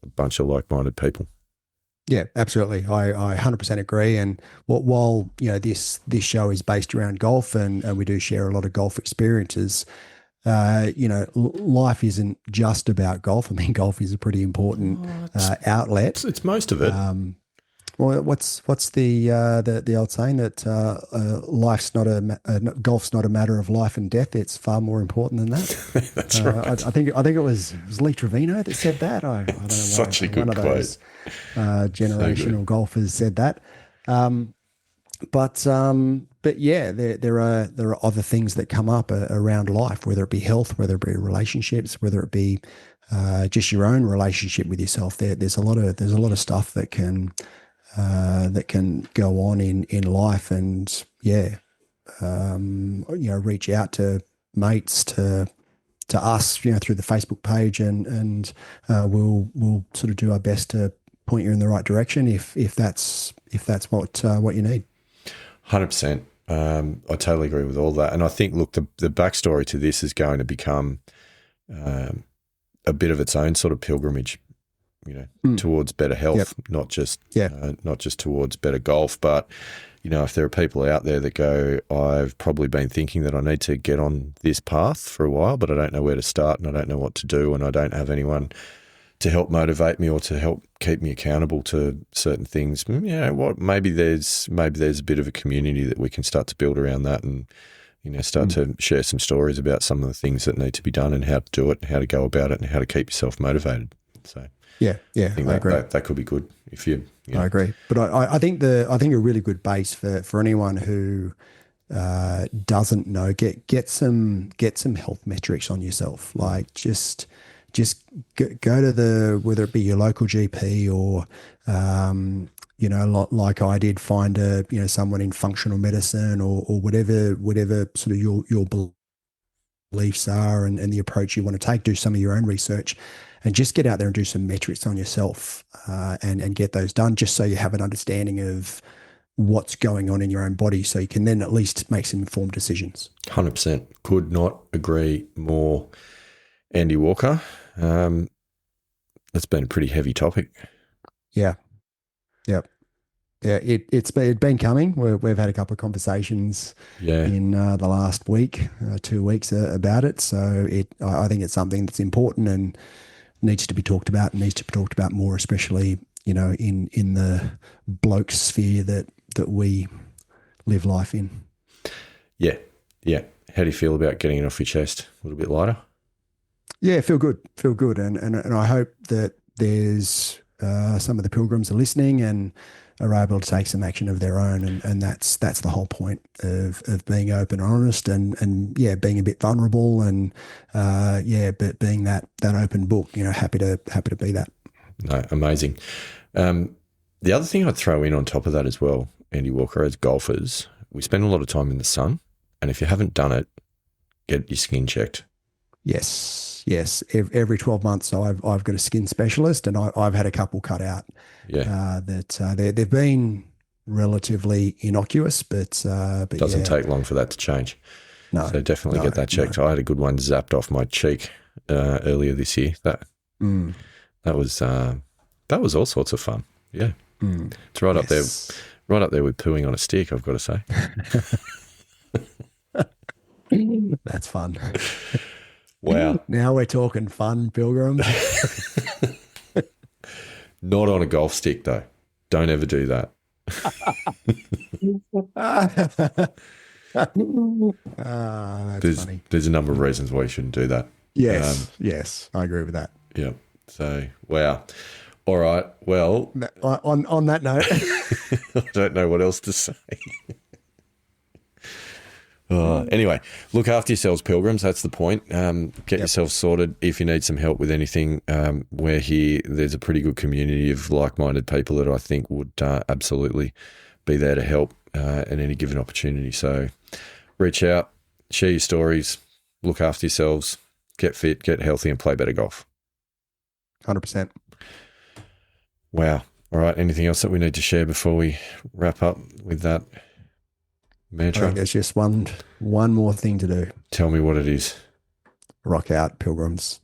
A: a bunch of like-minded people.
B: Yeah, absolutely. I 100% agree. And while this show is based around golf and we do share a lot of golf experiences, life isn't just about golf. I mean, golf is a pretty important outlet.
A: It's most of it.
B: Well, what's the old saying that golf's not a matter of life and death. It's far more important than that.
A: That's right.
B: I think it was Lee Trevino that said that. I don't know.
A: Such a good
B: one of
A: quote.
B: Those generational golfers said that. But yeah, there are other things that come up around life, whether it be health, whether it be relationships, whether it be just your own relationship with yourself. There's a lot of stuff that can go on in life, and reach out to mates, to us, through the Facebook page, and we'll sort of do our best to point you in the right direction if that's what you need.
A: 100%. I totally agree with all that. And I think, look, the backstory to this is going to become a bit of its own sort of pilgrimage, towards better health, not just towards better golf. But, if there are people out there that go, I've probably been thinking that I need to get on this path for a while, but I don't know where to start and I don't know what to do and I don't have anyone to help motivate me or to help keep me accountable to certain things. Maybe there's a bit of a community that we can start to build around that and, start to share some stories about some of the things that need to be done and how to do it and how to go about it and how to keep yourself motivated. So
B: I agree.
A: That could be good if you.
B: I agree, but I think a really good base for anyone who doesn't know, get some health metrics on yourself. Like just go to whether it be your local GP or like I did, find someone in functional medicine or whatever sort of your beliefs are and the approach you want to take. Do some of your own research and just get out there and do some metrics on yourself and get those done, just so you have an understanding of what's going on in your own body, so you can then at least make some informed decisions.
A: 100%. Could not agree more, Andy Walker. That's been a pretty heavy topic.
B: Yeah. It's been coming. We've had a couple of conversations in the last week, 2 weeks about it. So I think it's something that's important and needs to be talked about and needs to be talked about more, especially in the bloke sphere that we live life in. Yeah.
A: How do you feel about getting it off your chest a little bit lighter?
B: Yeah, feel good, and I hope that there's some of the pilgrims are listening and are able to take some action of their own, and that's the whole point of being open and honest, and being a bit vulnerable, and but being that open book. Happy to be that.
A: No, amazing. The other thing I'd throw in on top of that as well, Andy Walker, as golfers, we spend a lot of time in the sun, and if you haven't done it, get your skin checked. Yes.
B: Every 12 months, I've got a skin specialist, and I've had a couple cut out. They've been relatively innocuous, but
A: doesn't take long for that to change.
B: No,
A: so definitely get that checked. No. I had a good one zapped off my cheek earlier this year. That was all sorts of fun. Yeah, it's right up there with pooing on a stick, I've got to say.
B: That's fun.
A: Wow.
B: Now we're talking fun, Pilgrim.
A: Not on a golf stick, though. Don't ever do that.
B: That's funny.
A: There's a number of reasons why you shouldn't do that.
B: Yes, yes, I agree with that.
A: Yeah. So, wow. All right. Well,
B: On that note,
A: I don't know what else to say. Anyway, look after yourselves, pilgrims. That's the point. Get yourself sorted. If you need some help with anything, we're here. There's a pretty good community of like-minded people that I think would absolutely be there to help at any given opportunity. So reach out, share your stories, look after yourselves, get fit, get healthy, and play better golf.
B: 100%.
A: Wow. All right. Anything else that we need to share before we wrap up with that mantra?
B: I think there's just one more thing to do.
A: Tell me what it is.
B: Rock out, pilgrims.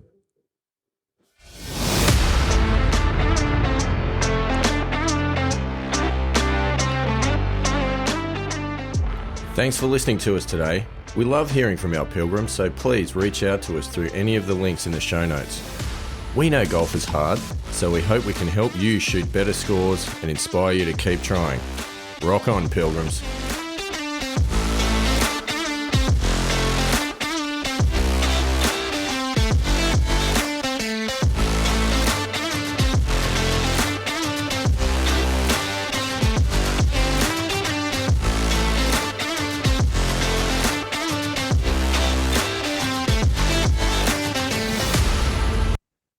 A: Thanks for listening to us today. We love hearing from our pilgrims, so please reach out to us through any of the links in the show notes. We know golf is hard, so we hope we can help you shoot better scores and inspire you to keep trying. Rock on, pilgrims.